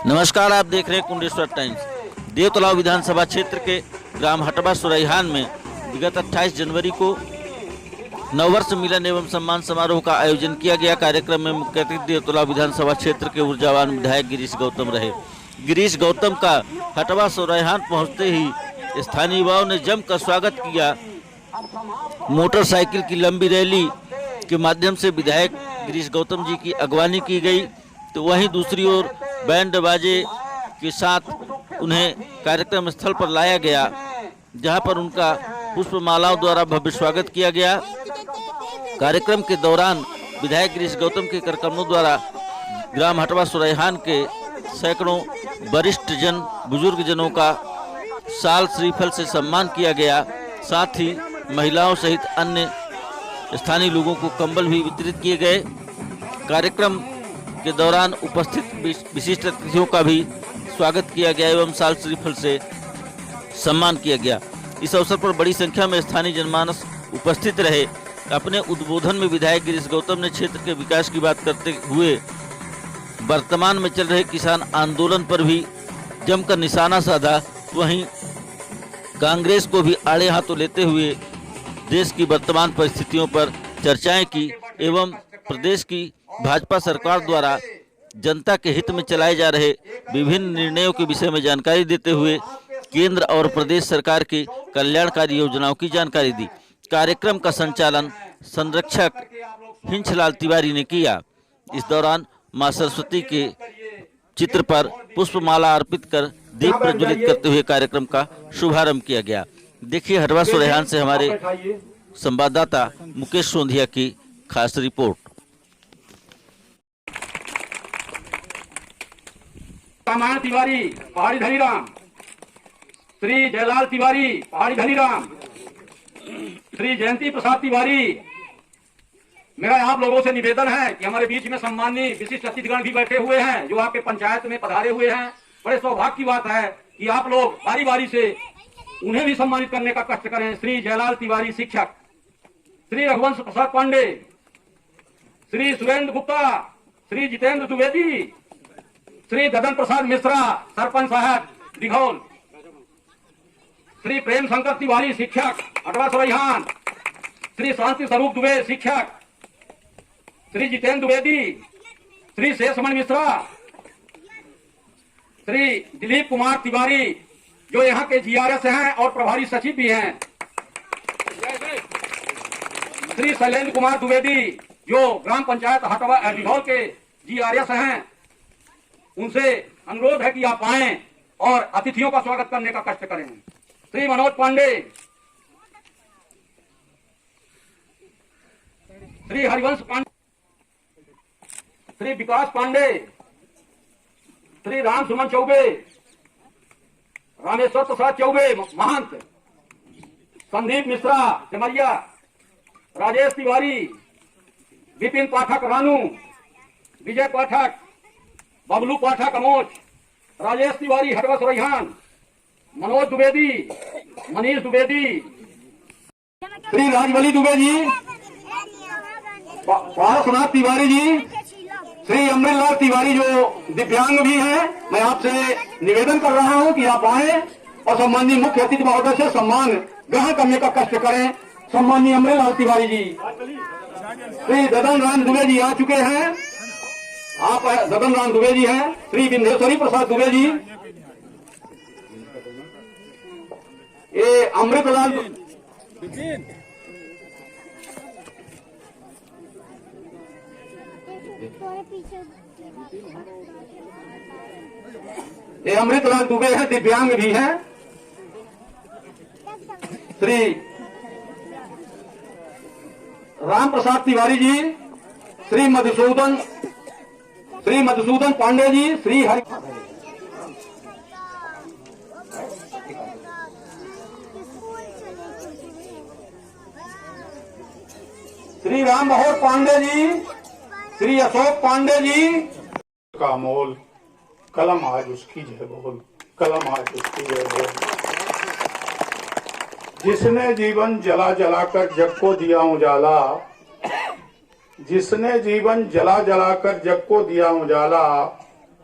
नमस्कार, आप देख रहे हैं कुंडेश्वर टाइम्स। देवतलाव विधानसभा क्षेत्र के ग्राम हटवा सुरैहान में विगत 28 जनवरी को नववर्ष मिलन एवं सम्मान समारोह का आयोजन किया गया। कार्यक्रम में मुख्य अतिथि देवतलाव विधानसभा क्षेत्र के ऊर्जावान विधायक गिरीश गौतम रहे। गिरीश गौतम का हटवा सुरैहान पहुंचते ही स्थानीय युवाओं ने जमकर स्वागत किया। मोटरसाइकिल की लंबी रैली के माध्यम से विधायक गिरीश गौतम जी की अगवानी की गई, तो वहीं दूसरी ओर बैंड बाजे के साथ उन्हें कार्यक्रम स्थल पर लाया गया, जहां पर उनका पुष्पमालाओं द्वारा भव्य स्वागत किया गया। कार्यक्रम के दौरान विधायक गिरीश गौतम के कार्यक्रमों द्वारा ग्राम हटवा सुरैहान के सैकड़ों वरिष्ठ जन बुजुर्ग जनों का साल श्रीफल से सम्मान किया गया। साथ ही महिलाओं सहित अन्य स्थानीय लोगों को कंबल भी वितरित किए गए। कार्यक्रम के दौरान उपस्थित विशिष्ट अतिथियों का भी स्वागत किया गया एवं साल श्रीफल से सम्मान किया गया। इस अवसर पर बड़ी संख्या में स्थानीय जनमानस उपस्थित रहे। अपने उद्बोधन में विधायक गिरीश गौतम ने क्षेत्र के विकास की बात करते हुए वर्तमान में चल रहे किसान आंदोलन पर भी जमकर निशाना साधा। वहीं कांग्रेस को भी आड़े हाथों लेते हुए देश की वर्तमान परिस्थितियों पर चर्चाएं की एवं प्रदेश की भाजपा सरकार द्वारा जनता के हित में चलाए जा रहे विभिन्न निर्णयों के विषय में जानकारी देते हुए केंद्र और प्रदेश सरकार की कल्याणकारी योजनाओं की जानकारी दी। कार्यक्रम का संचालन संरक्षक हिंचलाल तिवारी ने किया। इस दौरान मां सरस्वती के चित्र पर पुष्पमाला अर्पित कर दीप प्रज्वलित करते हुए कार्यक्रम का शुभारंभ किया गया। देखिए हटवा सुरैहान से हमारे संवाददाता मुकेश सोंधिया की खास रिपोर्ट। रामायण तिवारी पहाड़ी धनीराम, श्री जयलाल तिवारी पहाड़ी धनीराम, श्री जयंती प्रसाद तिवारी। मेरा आप लोगों से निवेदन है कि हमारे बीच में सम्मानीय विशिष्ट अतिथिगण भी बैठे हुए हैं जो आपके पंचायत में पधारे हुए हैं। बड़े सौभाग्य की बात है कि आप लोग बारी बारी से उन्हें भी सम्मानित करने का कष्ट करें। श्री जयलाल तिवारी शिक्षक, श्री रघुवंश प्रसाद पांडे, श्री सुरेंद्र गुप्ता, श्री जितेंद्र द्विवेदी, श्री ददन प्रसाद मिश्रा सरपंच साहब दिघौल, श्री प्रेम शंकर तिवारी शिक्षक हटवा सुरैहान, श्री शांति स्वरूप दुबे शिक्षक, श्री जितेंद्र द्विवेदी, श्री शेषमण मिश्रा, श्री दिलीप कुमार तिवारी जो यहाँ के जीआरएस हैं और प्रभारी सचिव भी हैं, श्री शैलेंद्र कुमार द्विवेदी जो ग्राम पंचायत हटवा दिघौल के जीआरएस हैं। उनसे अनुरोध है कि आप आएं और अतिथियों का स्वागत करने का कष्ट करें। श्री मनोज पांडे, श्री हरिवंश पांडे, श्री विकास पांडे, श्री राम सुमन चौबे, रामेश्वर प्रसाद चौबे महंत, संदीप मिश्रा सिमरिया, राजेश तिवारी, विपिन पाठक रानू, विजय पाठक, बबलू पाठक अमोच, राजेश तिवारी हटवा सुरैहान, मनोज द्विवेदी, मनीष द्विवेदी, श्री राजवली दुबे जी, पारसनाथ तिवारी जी, श्री अमृतलाल तिवारी जो दिव्यांग भी हैं। मैं आपसे निवेदन कर रहा हूं कि आप आए और सम्मानीय मुख्य अतिथि महोदय से सम्मान ग्रहण करने का कष्ट करें। सम्मानीय अमृतलाल तिवारी जी, श्री ददन राम दुबे जी आ चुके हैं। आप ददन राम दुबे जी हैं। श्री विंध्येश्वरी प्रसाद दुबे जी, ये अमृतलाल, ये अमृतलाल दुबे हैं, दिव्यांग भी हैं। श्री राम प्रसाद तिवारी जी, श्री मधुसूदन पांडे जी, श्री हरि, श्री राम बहोर पांडे जी, श्री अशोक पांडे जी का मोल कलम आज उसकी जय बोल, कलम आज उसकी जय बोल। जिसने जीवन जला जला कर जग को दिया उजाला, जिसने जीवन जला जला कर जग को दिया उजाला,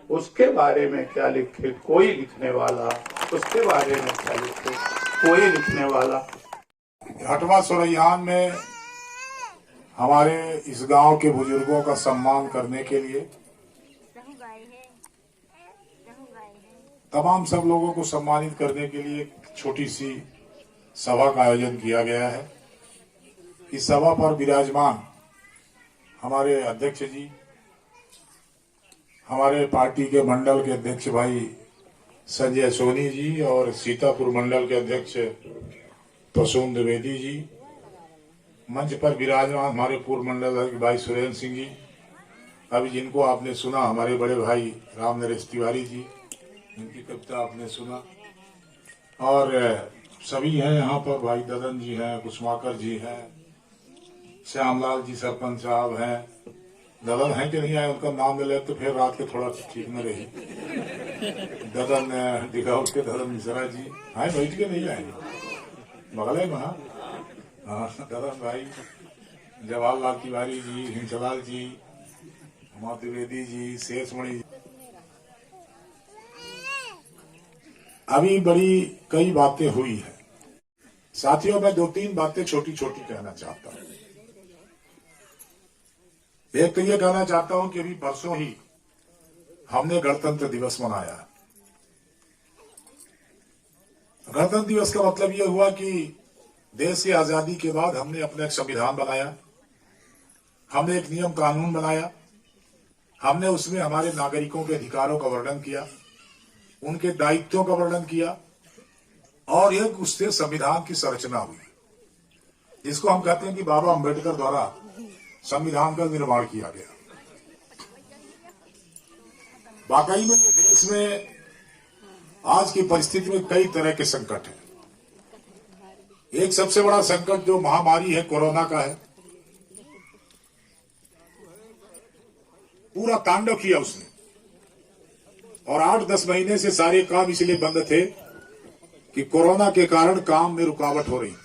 उसके बारे में क्या लिखे कोई लिखने वाला, उसके बारे में क्या लिखे कोई लिखने वाला। 8वां सुरैयान में हमारे इस गांव के बुजुर्गों का सम्मान करने के लिए तमाम सब लोगों को सम्मानित करने के लिए छोटी सी सभा का आयोजन किया गया है। इस सभा पर विराजमान हमारे अध्यक्ष जी, हमारे पार्टी के मंडल के अध्यक्ष भाई संजय सोनी जी और सीतापुर मंडल के अध्यक्ष प्रसून द्विवेदी जी, मंच पर विराजमान हमारे पूर्व मंडल अध्यक्ष भाई सुरेंद्र सिंह जी, अभी जिनको आपने सुना हमारे बड़े भाई राम नरेश तिवारी जी, इनकी कविता आपने सुना, और सभी हैं यहाँ पर, भाई ददन जी हैं, कुसुमाकर जी हैं, श्यामलाल जी सरपंच साहब हैं। ददन है कि नहीं आए उनका नाम ले तो फिर रात के थोड़ा ठीक न रही। ददन दिखाउट के ददन मिश्रा जी आए, बैठ के नहीं आए, बगल में। हाँ, ददन भाई, जवाहरलाल तिवारी जी, हिंसलाल जी, उमा द्विवेदी जी, शेषमणि जी। अभी बड़ी कई बातें हुई है साथियों, मैं 2-3 बातें छोटी छोटी कहना चाहता हूं। एक तो ये कहना चाहता हूं कि अभी परसों ही हमने गणतंत्र दिवस मनाया। गणतंत्र दिवस का मतलब यह हुआ कि देश की आजादी के बाद हमने अपना एक संविधान बनाया, हमने एक नियम कानून बनाया, हमने उसमें हमारे नागरिकों के अधिकारों का वर्णन किया, उनके दायित्वों का वर्णन किया, और एक उससे संविधान की संरचना हुई, जिसको हम कहते हैं कि बाबा अंबेडकर द्वारा संविधान का निर्माण किया गया। वाकई में ये देश में आज की परिस्थिति में कई तरह के संकट हैं। एक सबसे बड़ा संकट जो महामारी है कोरोना का है, पूरा तांडव किया उसने, और 8-10 महीने से सारे काम इसलिए बंद थे कि कोरोना के कारण काम में रुकावट हो रही थी।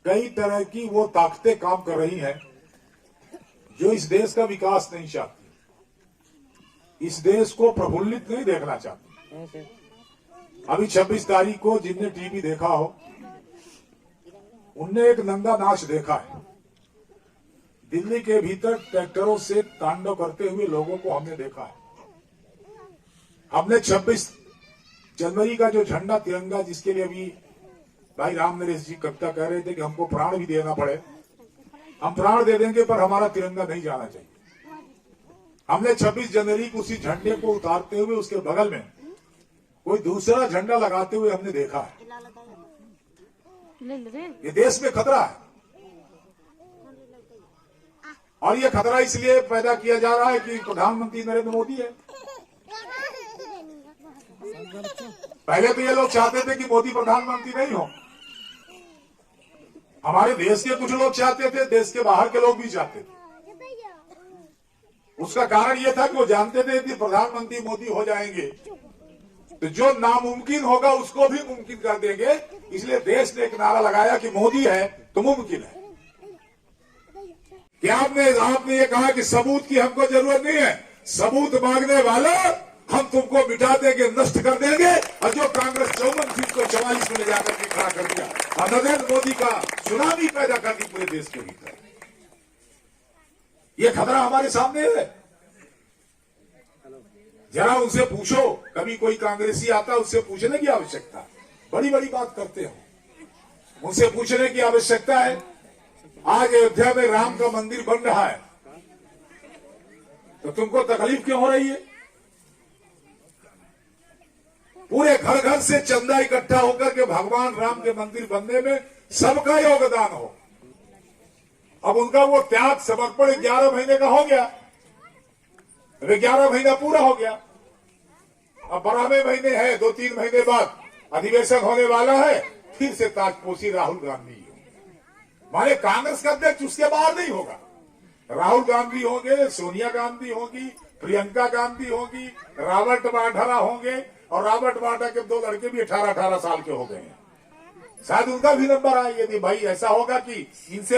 कई तरह की वो ताकतें काम कर रही हैं जो इस देश का विकास नहीं चाहती, इस देश को प्रफुल्लित नहीं देखना चाहती। अभी 26 तारीख को जिनने टीवी देखा हो, उनने एक नंगा नाच देखा है। दिल्ली के भीतर ट्रैक्टरों से तांडव करते हुए लोगों को हमने देखा है। हमने 26 जनवरी का जो झंडा तिरंगा, जिसके लिए अभी भाई राम नरेश जी कविता कह रहे थे कि हमको प्राण भी देना पड़े, हम प्राण दे देंगे पर हमारा तिरंगा नहीं जाना चाहिए। हमने 26 जनवरी को उसी झंडे को उतारते हुए उसके बगल में कोई दूसरा झंडा लगाते हुए हमने देखा है। ये देश में खतरा है, और ये खतरा इसलिए पैदा किया जा रहा है कि प्रधानमंत्री नरेंद्र मोदी है। पहले तो ये लोग चाहते थे कि मोदी प्रधानमंत्री नहीं हो, हमारे देश के कुछ लोग चाहते थे, देश के बाहर के लोग भी चाहते थे। उसका कारण यह था कि वो जानते थे कि प्रधानमंत्री मोदी हो जाएंगे तो जो नामुमकिन होगा उसको भी मुमकिन कर देंगे। इसलिए देश ने एक नारा लगाया कि मोदी है तो मुमकिन है। क्या आपने ये कहा कि सबूत की हमको जरूरत नहीं है, सबूत मांगने वाला हम तुमको मिटा देंगे, नष्ट कर देंगे। और जो कांग्रेस 54 सीट को 44 में ले जाकर के खड़ा कर दिया और नरेंद्र मोदी का सुनामी पैदा कर दी पूरे देश के भीतर, ये खतरा हमारे सामने है। जरा उनसे पूछो, कभी कोई कांग्रेसी आता उससे पूछने की आवश्यकता, बड़ी बड़ी बात करते हो, उनसे पूछने की आवश्यकता है। आज अयोध्या में राम का मंदिर बन रहा है तो तुमको तकलीफ क्यों हो रही है? पूरे घर घर से चंदा इकट्ठा होकर के भगवान राम के मंदिर बनने में सबका योगदान हो। अब उनका वो त्याग समर्पण 11 महीने का हो गया, अरे 11 महीना पूरा हो गया। अब 12वें महीने है, 2-3 महीने बाद अधिवेशन होने वाला है, फिर से ताजपोशी राहुल गांधी माने कांग्रेस का अध्यक्ष उसके बाहर नहीं होगा। राहुल गांधी होंगे, सोनिया गांधी होगी, प्रियंका गांधी होगी, रॉबर्ट वाड्रा होंगे, और रॉबर्ट वाड्रा के 2 लड़के भी 18-18 साल के हो गए हैं। शायद उनका भी नंबर आए। यदि भाई ऐसा होगा कि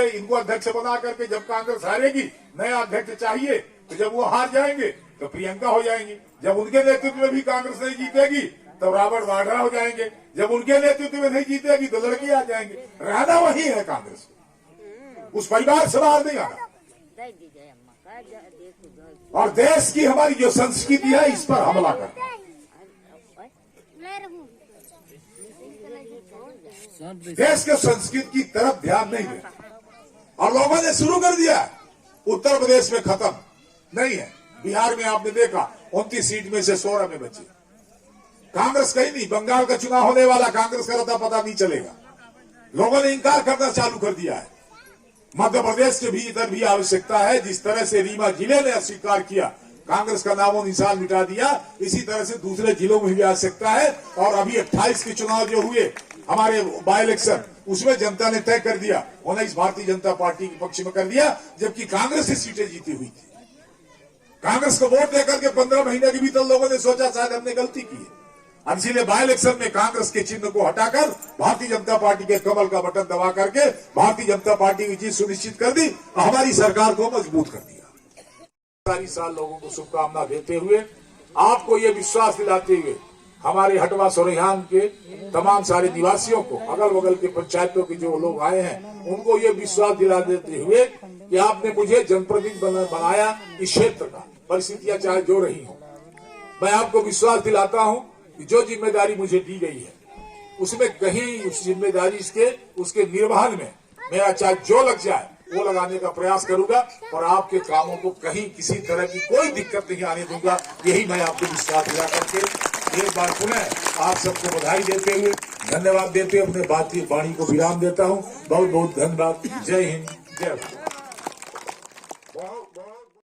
इनको अध्यक्ष बना करके जब कांग्रेस हारेगी नया अध्यक्ष चाहिए, तो जब वो हार जाएंगे तो प्रियंका हो जाएंगी। जब उनके नेतृत्व में भी कांग्रेस नहीं जीतेगी तो रॉबर्ट वाड्रा हो जाएंगे। जब उनके नेतृत्व में नहीं जीतेगी तो लड़के आ जाएंगे। रहना वही है कांग्रेस, उस परिवार से बाहर नहीं आना। और देश की हमारी जो संस्कृति है इस पर हमला करना, देश के संस्कृति की तरफ ध्यान नहीं देता। और लोगों ने शुरू कर दिया। उत्तर प्रदेश में खत्म नहीं है, बिहार में आपने देखा 29 सीट में से 16 में बची। कांग्रेस कहीं नहीं, बंगाल का चुनाव होने वाला, कांग्रेस का अता पता नहीं चलेगा। लोगों ने इंकार करना चालू कर दिया है। मध्य प्रदेश के भीतर भी आवश्यकता है। जिस तरह से रीवा जिले ने अस्वीकार किया, कांग्रेस का नामो निशान मिटा दिया, इसी तरह से दूसरे जिलों में भी आवश्यकता है। और अभी 28 के चुनाव जो हुए हमारे बाई इलेक्शन, उसमें जनता ने तय कर दिया, 19 भारतीय जनता पार्टी के पक्ष में कर दिया, जबकि कांग्रेस से सीटें जीती हुई थी। कांग्रेस को वोट देकर के 15 महीने के भीतर लोगों ने सोचा शायद हमने गलती की है। इसीलिए बाई इलेक्शन में कांग्रेस के चिन्ह को हटाकर भारतीय जनता पार्टी के कमल का बटन दबा करके भारतीय जनता पार्टी की जीत सुनिश्चित कर दी, हमारी सरकार को मजबूत कर दिया। सारी साल लोगों को शुभकामना देते हुए, आपको ये विश्वास दिलाते हुए, हमारे हटवा सोरेहान के तमाम सारे निवासियों को, अगल बगल के पंचायतों के जो लोग आए हैं, उनको ये विश्वास दिला देते हुए कि आपने मुझे जनप्रतिनिधि बनाया इस क्षेत्र का, परिस्थितियां चाहे जो रही हो, मैं आपको विश्वास दिलाता हूं कि जो जिम्मेदारी मुझे दी गई है उसमें कहीं उस जिम्मेदारी उसके निर्वहन में मेरा चाहे जो लग जाए वो लगाने का प्रयास करूंगा और आपके कामों को कहीं किसी तरह की कोई दिक्कत नहीं आने दूंगा। यही मैं आपको विश्वास दिला करके एक बार पुनः आप सबको बधाई देते हुए, धन्यवाद देते हुए अपने बातचीत वाणी को विराम देता हूं। बहुत बहुत धन्यवाद। जय हिंद, जय भारत।